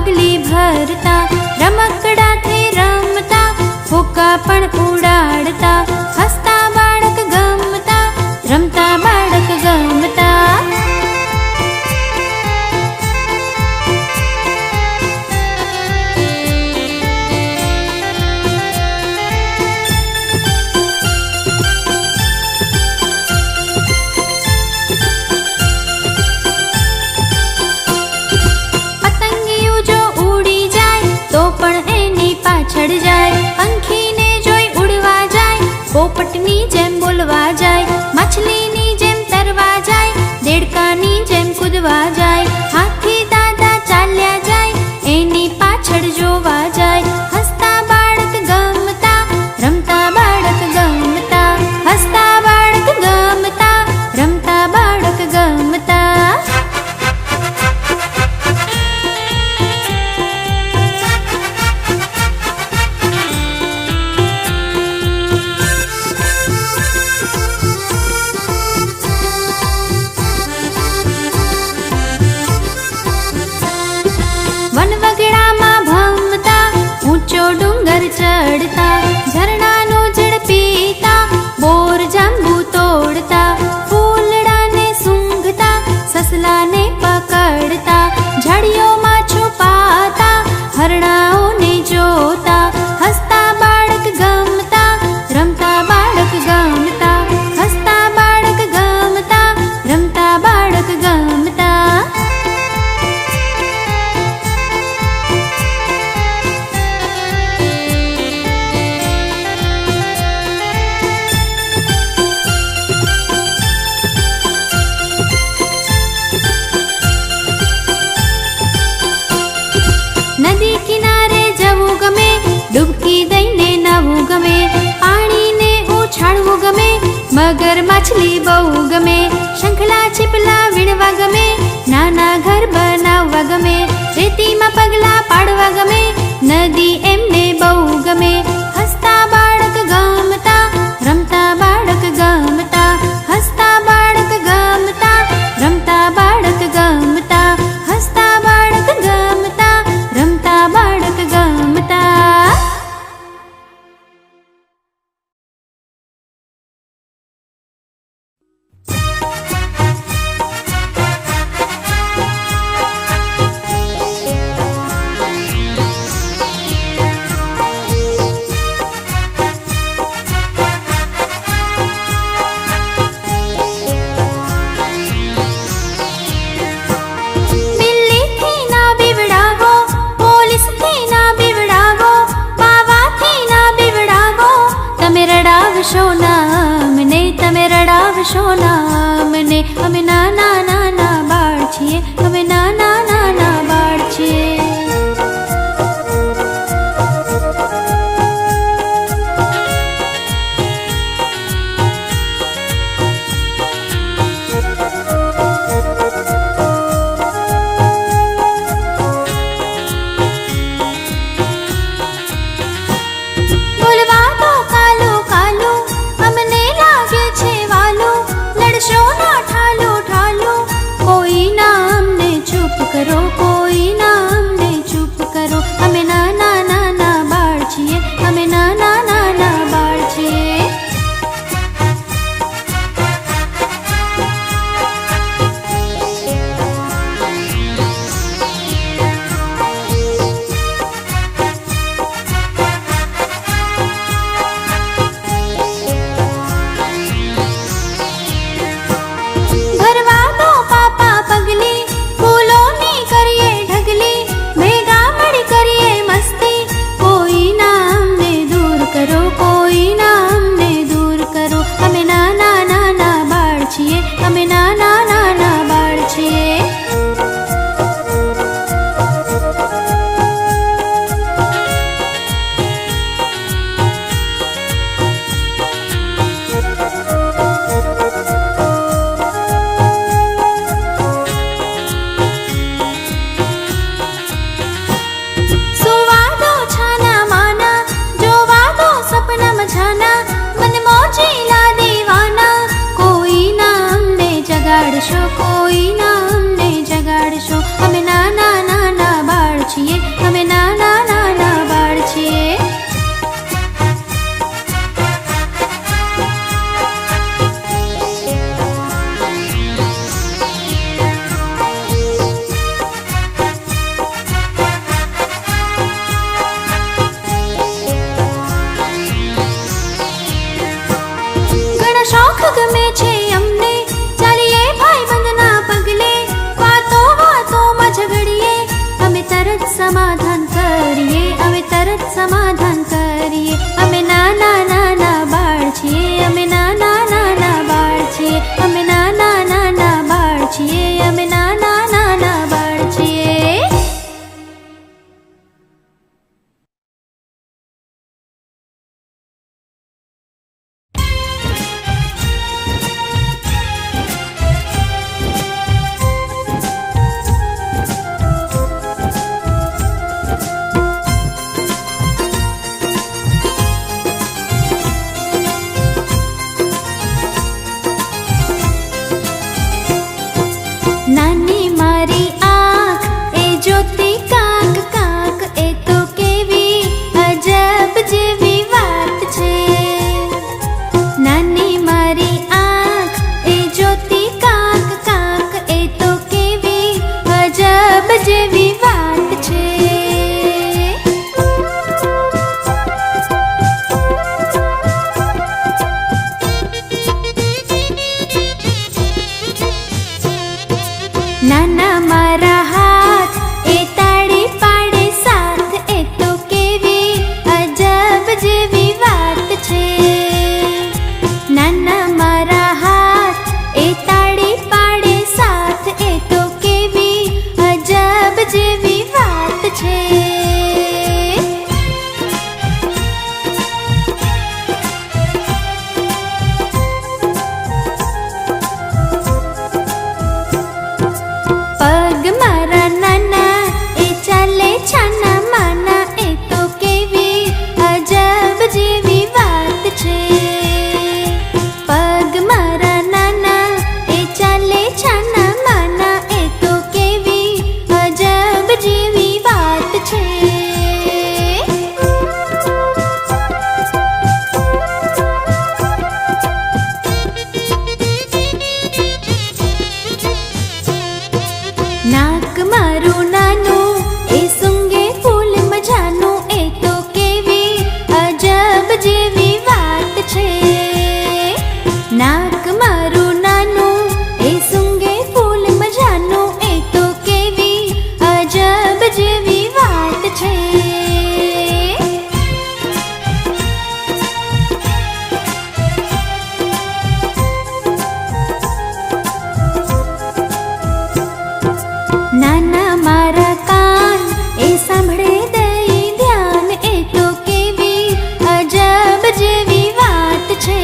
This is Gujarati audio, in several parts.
પગલી ભરતા, રમકડાથી રમતા, ફૂકા પણ ઉડાડતા, હસતા બાળક ગમતા, રમતા બાળક ગમતા. પાછળ જાય, પંખીને જોઈ ઉડવા જાય, પોપટની જેમ બોલવા જાય, માછલીની જેમ તરવા જાય, દેડકાની જેમ કૂદવા જાય, હાથી દાદા ચાલ્યા જાય, એની પાછળ જોવા જાય. હસતા બાળક ગમતા, રમતા બાળક ગમતા, હસતા બાળક ગમતા, રમતા બાળક ગમતા. ચડતા, ઝરણાનો જળ પીતા, બોર જાંબુ તોડતા, ફૂલડાને સૂંઘતા, સસલાને પકડતા, ઝાડીઓમાં છુપાતા, હરણાઓને જોતા. હસતા બાળક ગમતા, રમતા બાળક ગમતા, હસતા બાળક ગમતા, રમતા બાળક ગમતા. નદી કિનારે જવું ગમે, ડૂબકી દઈને નાવું ગમે, પાણીને ઉછાળવું ગમે, મગર માછલી બહુ ગમે, શંખલા છીપલા વીણવા ગમે, નાના ઘર બનાવવા ગમે, રેતીમાં પગલા પાડવા ગમે, નદી એમને બહુ ગમે. હસતા બાળક ગમતા, રમતા બાળક ગમતા, હસતા બાળક ગમતા, રમતા બાળક ગમતા, હસતા બાળક ગમતા, રમતા બાળક ગમતા. રડાવશો ના અમને, તમે રડાવશો ના અમને, અમે નાના નાના બાળ છીએ, અમે નાના નાના બાળ છીએ. કરો કોઈ ના અમને ચૂપ કરો, અમે નાના નાના બાળ છીએ, અમે નાના નાના બાળ છીએ. ભરવા દો પાપા પગલી, ફૂલોની કરીએ ઢગલી, ભેગા મળી કરીએ મસ્તી, કોઈ ના અમને દૂર કરો, કોઈ ના અમને દૂર કરો, અમે નાના નાના બાળ છીએ, અમે નાના નાના બાળ છીએ. જગાડશો કોઈ ના અમને જગાડશો, અમે નાના નાના બાળ છીએ, જેવી વાત છે. નાક મારું નાનું એ સૂંઘે ફૂલ મજાનું, એ તો કેવી અજબ જેવી વાત છે. નાના મારા કાન એ સાંભળે દઈ ધ્યાન, એ તો કેવી અજબ જેવી વાત છે.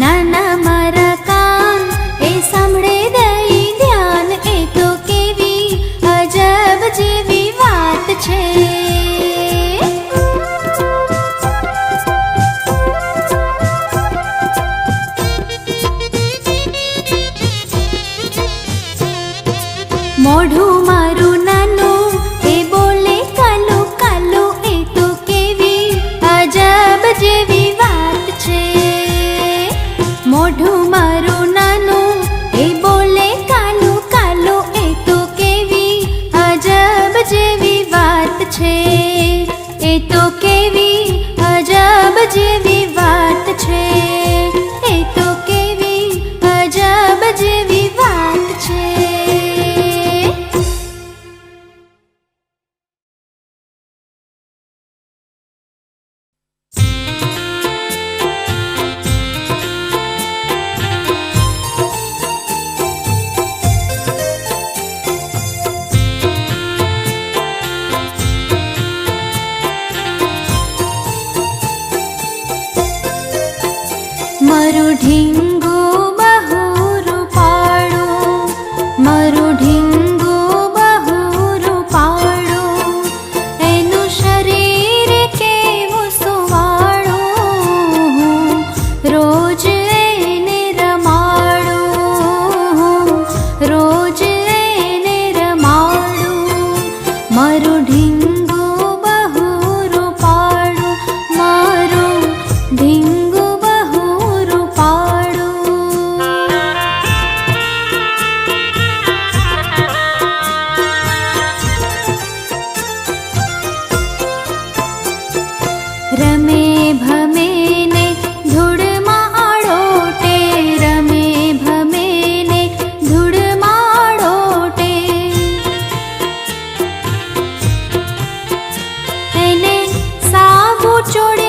નાના મારા કાન એ સાંભળે દઈ ધ્યાન, એ તો કેવી અજબ જેવી વાત છે. મોઢું મારું નાનું એ બોલે કાલું કાલું, એ તો કેવી અજબ જેવી વાત છે. મોઢું મારું નાનું એ બોલે કાલું કાલું, એ તો કેવી અજબ જેવી વાત છે. એ તો કેવી અજબ જેવી વાત છે. એ તો કેવી અજબ જેવી વાત છે. મારું ઢીંગું બહુ રૂપાળું, મારું ઢીંગું બહુ રૂપાળું, એનું શરીર કેવું સુવાળું, રોજ એને રમાડું, રોજ એને રમાડું. મારું ઢીંગું બહુ રૂપાળું, મારું ઢીંગું રમે ભમે ને ધૂળમાં આડોટે, રમે ભમે ને ધૂળમાં આડોટે. એને સાબુ ચોડે